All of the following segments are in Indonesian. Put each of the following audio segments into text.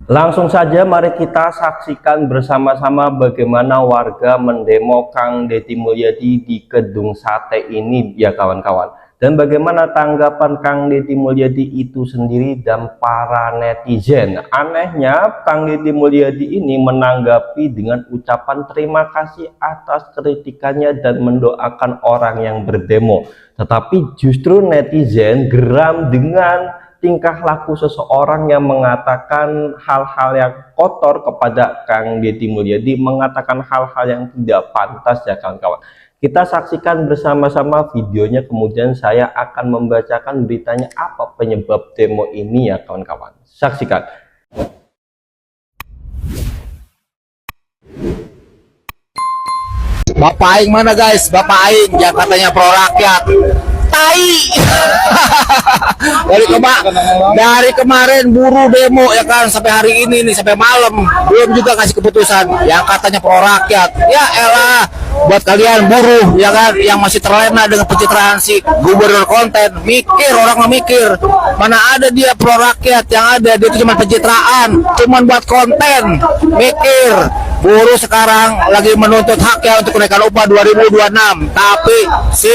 Langsung saja mari kita saksikan bersama-sama bagaimana warga mendemo Kang Deddy Mulyadi di Gedung Sate ini ya kawan-kawan. Dan bagaimana tanggapan Kang Deddy Mulyadi itu sendiri dan para netizen. Anehnya Kang Deddy Mulyadi ini menanggapi dengan ucapan terima kasih atas kritikannya dan mendoakan orang yang berdemo. Tetapi justru netizen geram dengan tingkah laku seseorang yang mengatakan hal-hal yang kotor kepada Kang Deddy Mulyadi, mengatakan hal-hal yang tidak pantas ya kawan-kawan. Kita saksikan bersama-sama videonya, kemudian saya akan membacakan beritanya apa penyebab demo ini ya kawan-kawan. Saksikan. Bapak Aing mana guys? Bapak Aing yang katanya pro rakyat. Tai. dari kemarin buruh demo ya kan sampai hari ini nih sampai malam belum juga kasih keputusan yang katanya pro rakyat. Ya elah, buat kalian buruh ya kan yang masih terlena dengan pencitraan si gubernur konten, mikir orang mah mikir. Mana ada dia pro rakyat, yang ada dia itu cuma pencitraan, cuma buat konten. Mikir. Buruh sekarang lagi menuntut haknya untuk kenaikan upah 2026, tapi si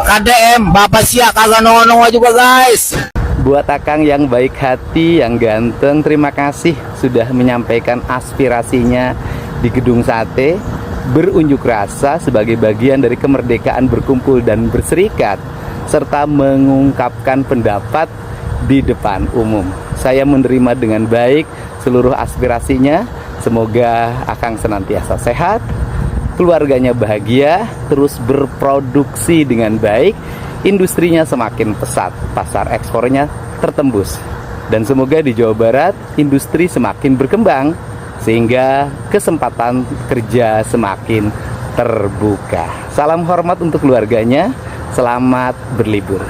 KDM Bapak Sia kagak nongol-nongol juga guys. Buat Akang yang baik hati, yang ganteng, terima kasih sudah menyampaikan aspirasinya di Gedung Sate, berunjuk rasa sebagai bagian dari kemerdekaan berkumpul dan berserikat, serta mengungkapkan pendapat di depan umum. Saya menerima dengan baik seluruh aspirasinya. Semoga Akang senantiasa sehat, keluarganya bahagia, terus berproduksi dengan baik, industrinya semakin pesat, pasar ekspornya tertembus. Dan semoga di Jawa Barat industri semakin berkembang sehingga kesempatan kerja semakin terbuka. Salam hormat untuk keluarganya, selamat berlibur.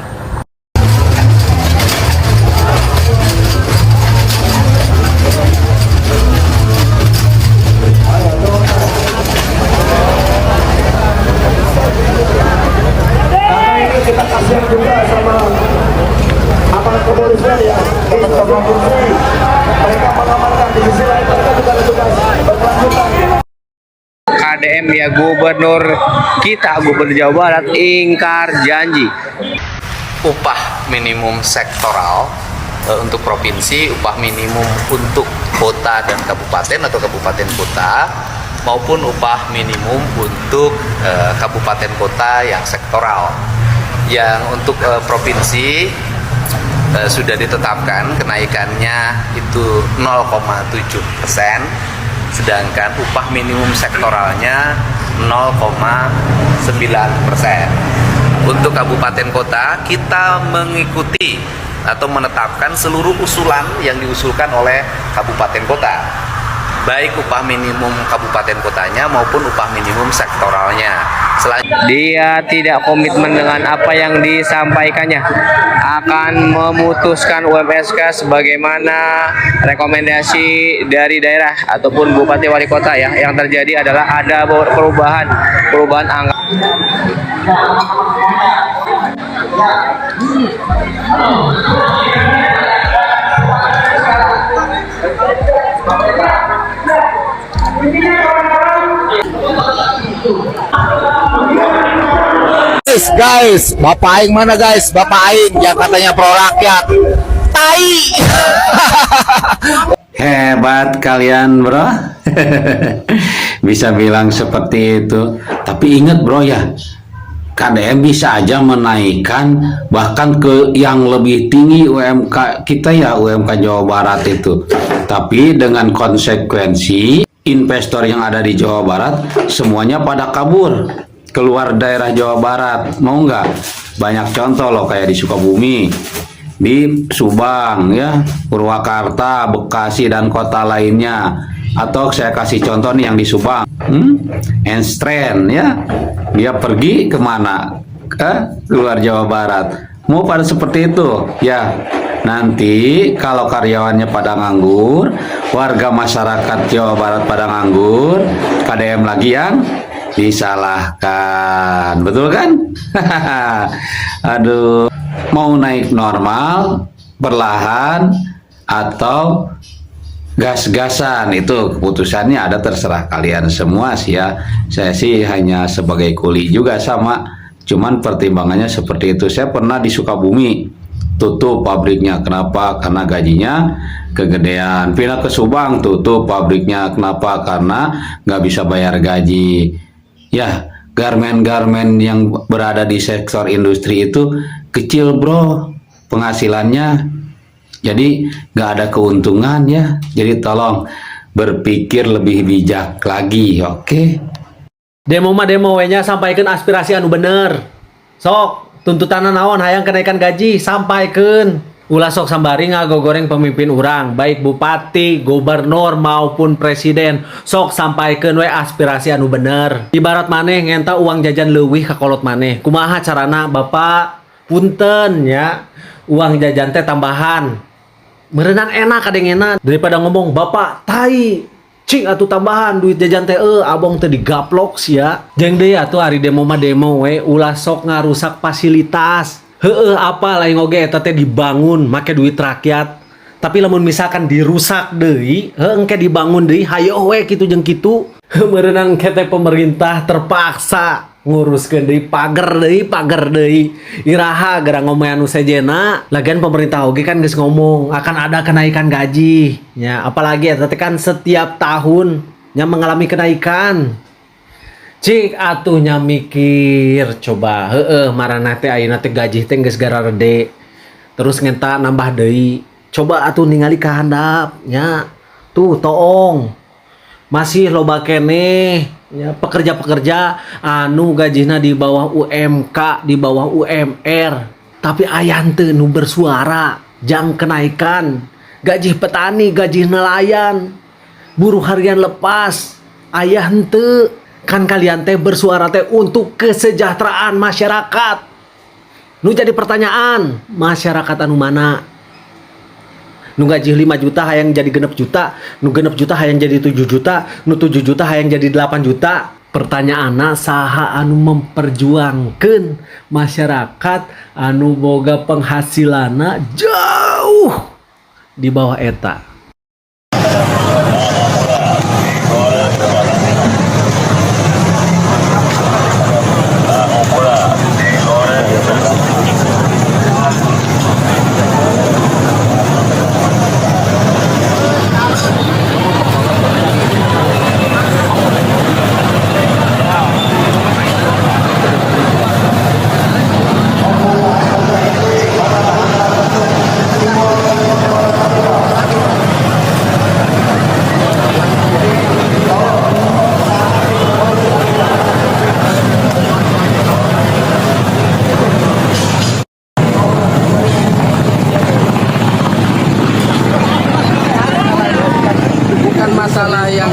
Kita kasihan juga sama aparat kepolisian ya, mereka mengamankan, di sisi lain mereka juga ada tugas berkelanjutan. KDM ya gubernur kita, gubernur Jawa Barat ingkar janji. Upah minimum sektoral untuk provinsi, upah minimum untuk kota dan kabupaten atau kabupaten kota, maupun upah minimum untuk kabupaten kota yang sektoral. Yang untuk provinsi sudah ditetapkan kenaikannya itu 0,7%, sedangkan upah minimum sektoralnya 0,9%. Untuk kabupaten kota kita mengikuti atau menetapkan seluruh usulan yang diusulkan oleh kabupaten kota, baik upah minimum kabupaten kotanya maupun upah minimum sektoralnya. Dia tidak komitmen dengan apa yang disampaikannya, akan memutuskan UMSK sebagaimana rekomendasi dari daerah ataupun bupati wali kota ya. Yang terjadi adalah ada perubahan angka. Guys, Bapak Aing mana guys? Bapak Aing yang katanya pro rakyat. Tai. Hebat kalian bro. Bisa bilang seperti itu. Tapi ingat bro ya, KDM bisa aja menaikkan bahkan ke yang lebih tinggi UMK kita ya, UMK Jawa Barat itu. Tapi dengan konsekuensi investor yang ada di Jawa Barat semuanya pada kabur keluar daerah Jawa Barat. Mau nggak? Banyak contoh loh, kayak di Sukabumi, di Subang ya, Purwakarta, Bekasi dan kota lainnya. Atau saya kasih contoh nih yang di Subang, Enstren ya, dia pergi kemana? Ke luar Jawa Barat. Mau pada seperti itu ya. Nanti kalau karyawannya pada nganggur, warga masyarakat Jawa Barat pada nganggur, KDM lagi yang disalahkan, betul kan? Aduh, mau naik normal perlahan atau gas-gasan itu keputusannya ada, terserah kalian semua sih ya. Saya sih hanya sebagai kuli juga sama, cuman pertimbangannya seperti itu. Saya pernah di Sukabumi tutup pabriknya, kenapa? Karena gajinya kegedean. Pindah ke Subang tutup pabriknya, kenapa? Karena nggak bisa bayar gaji. Ya, garmen-garmen yang berada di sektor industri itu kecil bro penghasilannya, jadi nggak ada keuntungan ya. Jadi tolong berpikir lebih bijak lagi, oke? Demo mah demo we nya sampaikan aspirasi anu bener. Sok tuntutan naon hayang kenaikan gaji sampaikan. Ulah sok sambari ngagogoreng pemimpin urang, baik bupati, gubernur maupun presiden. Sok sampaikan we aspirasi anu bener. Ibarat maneh ngenta uang jajan leuwih ka kolot maneh. Kumaha carana Bapak? Punten ya. Uang jajan teh tambahan. Merenang enak kadang daripada ngomong Bapak tai cing atuh tambahan duit jajan teh abong teh digaplok sia. Jeung deui atuh hari demo mah demo we ulah sok ngarusak fasilitas. Apa lain oge eta teh dibangun make duit rakyat. Tapi lamun misalkan dirusak deui, engke dibangun deui hayo we kitu jeung kitu. Merenang kete pemerintah terpaksa nguruskeun deui pager deui. Iraha gara ngomong anu sejena. Lagian pemerintah oge kan geus ngomong akan ada kenaikan gaji. Ya, apalagi eta teh kan setiap tahun nya mengalami kenaikan. Cik atuhnya mikir coba marana teh ayeuna teh gaji teh geus gara rede. Terus ngenta nambah deui. Coba atuh ningali ka handap nya. Tuh toong. Masih loba keneh ya pekerja-pekerja anu gajina di bawah UMK, di bawah UMR. Tapi aya henteu nu bersuara jang kenaikan. Gaji petani, gaji nelayan, buruh harian lepas, aya henteu. Kan kalian teh bersuara teh untuk kesejahteraan masyarakat. Nu jadi pertanyaan, masyarakat anu mana? Nu gaji 5 juta hayang jadi 6 juta, nu 6 juta hayang jadi 7 juta, nu 7 juta hayang jadi 8 juta. Pertanyaanna saha anu memperjuangkeun masyarakat anu boga penghasilanna jauh di bawah eta. Masalah yang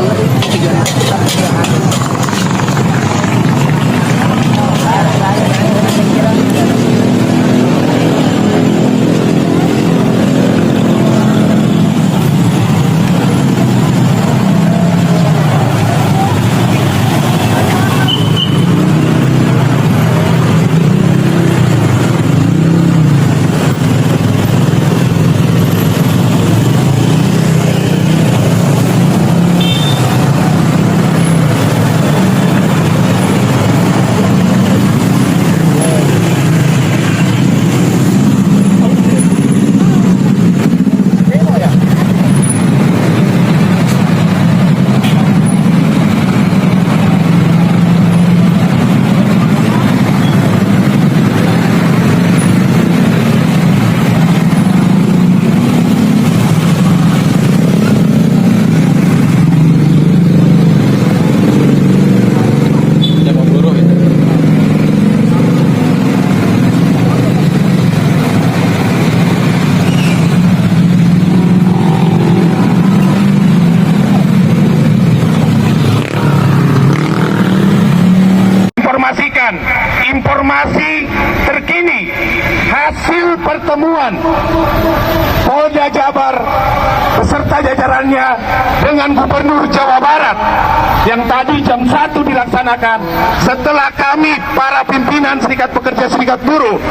informasi terkini hasil pertemuan Polda Jabar beserta jajarannya dengan Gubernur Jawa Barat yang tadi jam 1 dilaksanakan setelah kami para pimpinan Serikat Pekerja Serikat Buruh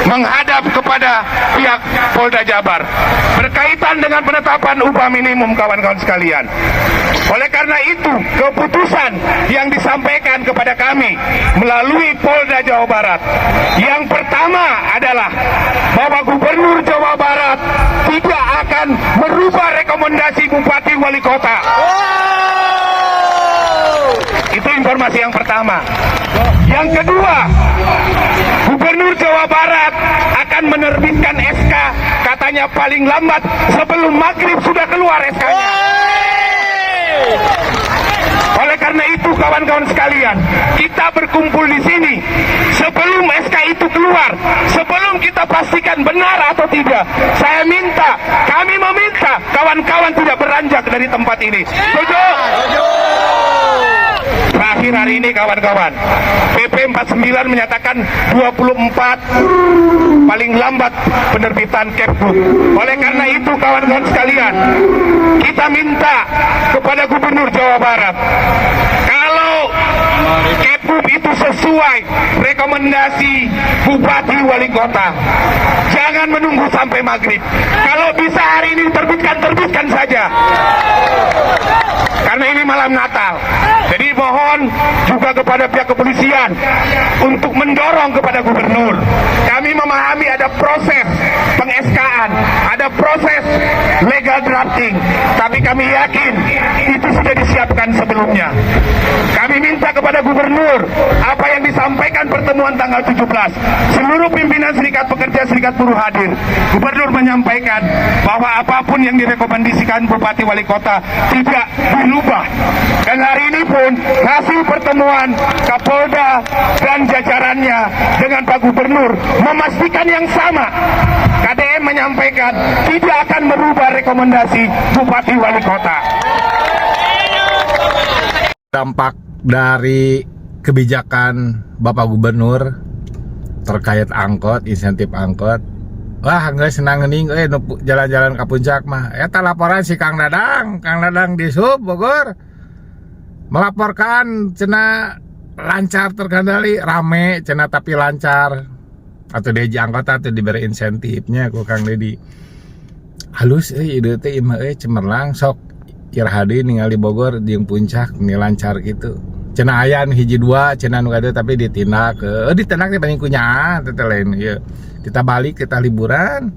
menghadap kepada pihak Polda Jabar berkaitan dengan penetapan upah minimum, kawan-kawan sekalian. Oleh karena itu, keputusan yang disampaikan kepada kami melalui Polda Jawa Barat yang pertama adalah bahwa Gubernur Jawa Barat tidak akan merubah rekomendasi Bupati Wali Kota. Itu informasi yang pertama. Yang kedua, Gubernur Jawa Barat akan menerbitkan SK, katanya paling lambat sebelum maghrib sudah keluar SK-nya. Oleh karena itu, kawan-kawan sekalian, kita berkumpul di sini sebelum SK itu keluar, sebelum kita pastikan benar atau tidak. Kami meminta kawan-kawan tidak beranjak dari tempat ini. Setuju? Terakhir hari ini, kawan-kawan, PP 49 menyatakan 24 paling lambat penerbitan Kepbud. Oleh karena itu, kawan-kawan sekalian, kita minta kepada Gubernur Jawa Barat, kalau Kepbud itu sesuai rekomendasi Bupati Wali Kota, jangan menunggu sampai maghrib. Kalau bisa hari ini terbitkan saja. Karena ini malam Natal. Jadi mohon juga kepada pihak kepolisian untuk mendorong kepada gubernur. Kami memahami ada proses peng-SK-an, ada proses legal drafting, tapi kami yakin itu sudah disiapkan sebelumnya. Kami minta kepada gubernur apa yang disampaikan pertemuan tanggal 17. Seluruh pimpinan Serikat Pekerja Serikat Buruh hadir. Gubernur menyampaikan bahwa apapun yang direkomendasikan Bupati Wali Kota tidak dirubah. Dan hari ini pun hasil pertemuan Kapolda dan jajarannya dengan Pak Gubernur memastikan yang sama. KDM menyampaikan tidak akan merubah rekomendasi Bupati Wali Kota. Dampak dari kebijakan Bapak Gubernur terkait angkot, insentif angkot, wah nggak senang nih, jalan-jalan ke puncak mah. Eta laporan si Kang Dadang di Sub Bogor melaporkan cena lancar terkendali, rame cena tapi lancar, atau dia angkot atau diberi insentifnya ku Kang Dedi. Halus ide teh imah cemerlang sok irhadi ningali Bogor jeung puncak ini lancar gitu. Cena aya hiji dua cena nu ada tapi ditindak ditindak teh paling kunya teh lain ieu. Kita balik kita liburan.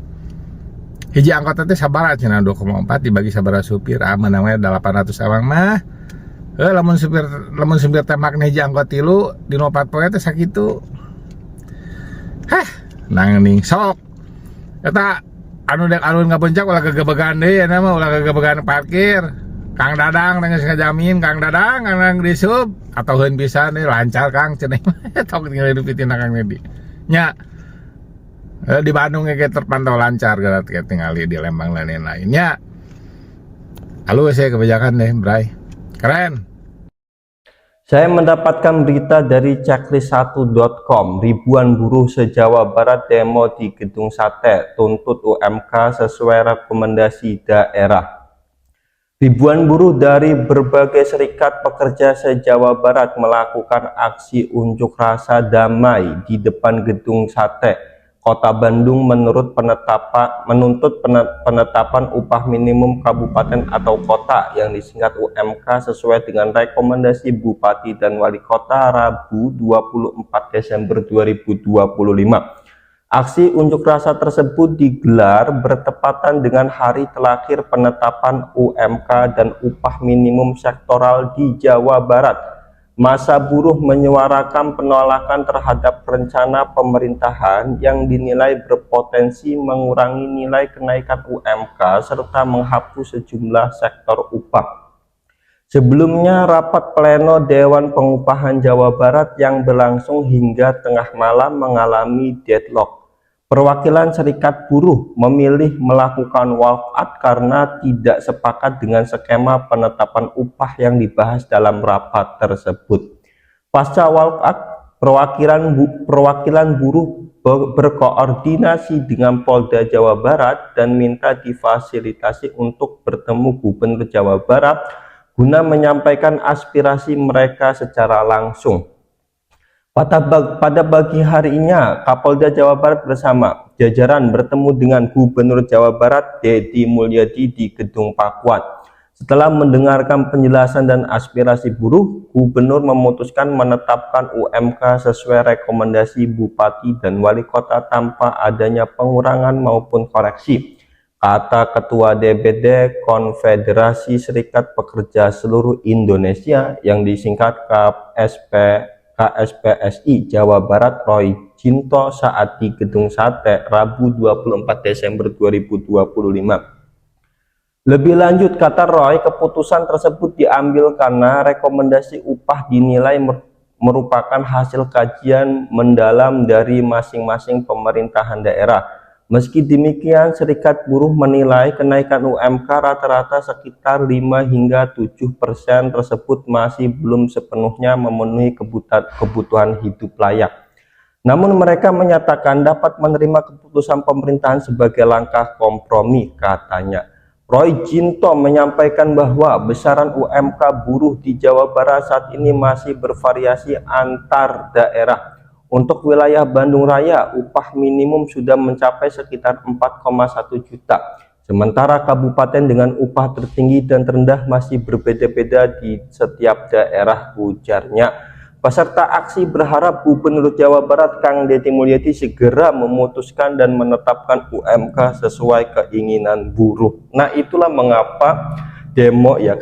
Hiji angkot teh sabaraha cena 2,4 dibagi sabaraha supir namanya 800 awang mah. Lamun supir teh makna hiji angkot 3 di 4 poe teh sakitu. Nangning sok. Eta anu dek alun ka puncak ulah gegebegan deui eta mah ulah gegebegan parkir. Kang Dadang dengan jamin Kang Dadang di Sub atau heun bisa nih lancar Kang cenah tok tinggal hidup tina Kang Dedi nya di Bandung ge terpantau lancar gerat tinggal di Lembang dan lain-lainnya. Halo saya kebijakan deh Bray keren. Saya mendapatkan berita dari checklist1.com. Ribuan buruh se-Jawa Barat demo di Gedung Sate tuntut UMK sesuai rekomendasi daerah. Ribuan buruh dari berbagai serikat pekerja se-Jawa Barat melakukan aksi unjuk rasa damai di depan Gedung Sate, Kota Bandung menuntut penetapan upah minimum kabupaten atau kota yang disingkat UMK sesuai dengan rekomendasi Bupati dan Wali Kota Rabu 24 Desember 2025. Aksi unjuk rasa tersebut digelar bertepatan dengan hari terakhir penetapan UMK dan upah minimum sektoral di Jawa Barat. Massa buruh menyuarakan penolakan terhadap rencana pemerintahan yang dinilai berpotensi mengurangi nilai kenaikan UMK serta menghapus sejumlah sektor upah. Sebelumnya, rapat pleno Dewan Pengupahan Jawa Barat yang berlangsung hingga tengah malam mengalami deadlock. Perwakilan serikat buruh memilih melakukan walkout karena tidak sepakat dengan skema penetapan upah yang dibahas dalam rapat tersebut. Pasca walkout, perwakilan buruh berkoordinasi dengan Polda Jawa Barat dan minta difasilitasi untuk bertemu Gubernur Jawa Barat guna menyampaikan aspirasi mereka secara langsung. Pada pagi harinya, Kapolda Jawa Barat bersama jajaran bertemu dengan Gubernur Jawa Barat Deddy Mulyadi di Gedung Pakuan. Setelah mendengarkan penjelasan dan aspirasi buruh, Gubernur memutuskan menetapkan UMK sesuai rekomendasi Bupati dan Wali Kota tanpa adanya pengurangan maupun koreksi, kata Ketua DPD Konfederasi Serikat Pekerja Seluruh Indonesia yang disingkat KSPSI Jawa Barat Roy Jinto saat di Gedung Sate Rabu 24 Desember 2025. Lebih lanjut, kata Roy, keputusan tersebut diambil karena rekomendasi upah dinilai merupakan hasil kajian mendalam dari masing-masing pemerintahan daerah. Meski demikian, Serikat Buruh menilai kenaikan UMK rata-rata sekitar 5 hingga 7% tersebut masih belum sepenuhnya memenuhi kebutuhan hidup layak. Namun mereka menyatakan dapat menerima keputusan pemerintahan sebagai langkah kompromi, katanya. Roy Jinto menyampaikan bahwa besaran UMK buruh di Jawa Barat saat ini masih bervariasi antar daerah. Untuk wilayah Bandung Raya, upah minimum sudah mencapai sekitar 4,1 juta. Sementara kabupaten dengan upah tertinggi dan terendah masih berbeda-beda di setiap daerah, ujarnya. Peserta aksi berharap Gubernur Jawa Barat Kang Deddy Mulyadi segera memutuskan dan menetapkan UMK sesuai keinginan buruh. Nah, itulah mengapa demo ya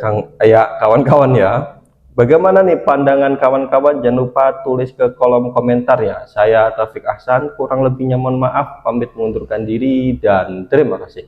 kawan-kawan ya. Bagaimana nih pandangan kawan-kawan? Jangan lupa tulis ke kolom komentar ya. Saya Taufik Ahsan, kurang lebihnya mohon maaf, pamit mengundurkan diri dan terima kasih.